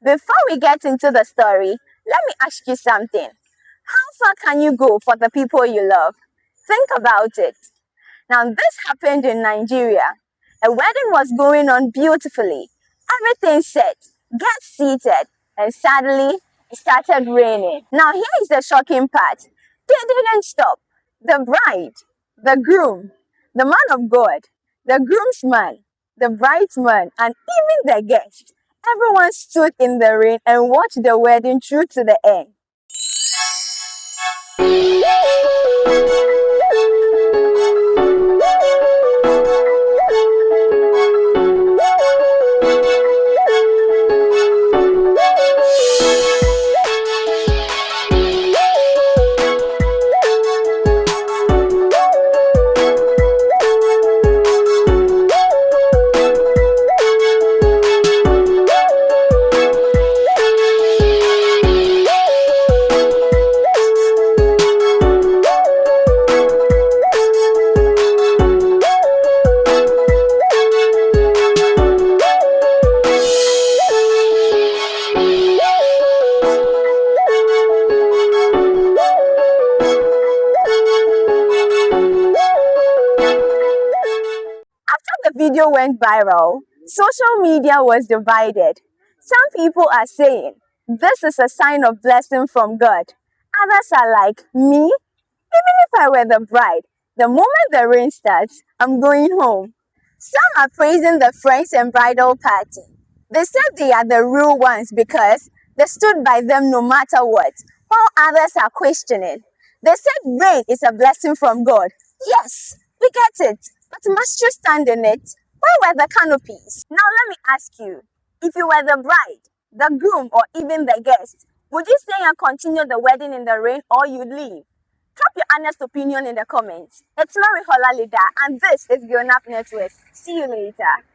Before we get into the story, let me ask you something. How far can you go for the people you love? Think about it. Now, this happened in Nigeria. A wedding was going on beautifully. Everything set. Get seated. And suddenly, it started raining. Now, here is the shocking part. They didn't stop. The bride, the groom, the man of God, the groomsman, the bridesman, and even the guest. Everyone stood in the rain and watched the wedding through to the end. After the video went viral, social media was divided. Some people are saying this is a sign of blessing from God. Others are like, me? Even if I were the bride, the moment the rain starts, I'm going home. Some are praising the friends and bridal party. They said they are the real ones because they stood by them no matter what, while others are questioning. They said rain is a blessing from God. Yes, we get it, but must you stand in it? Where were the canopies? Now let me ask you, if you were the bride, the groom, or even the guest, would you stay and continue the wedding in the rain or you'd leave? Drop your honest opinion in the comments. It's Lori Holalida and this is Grown Up Network. See you later.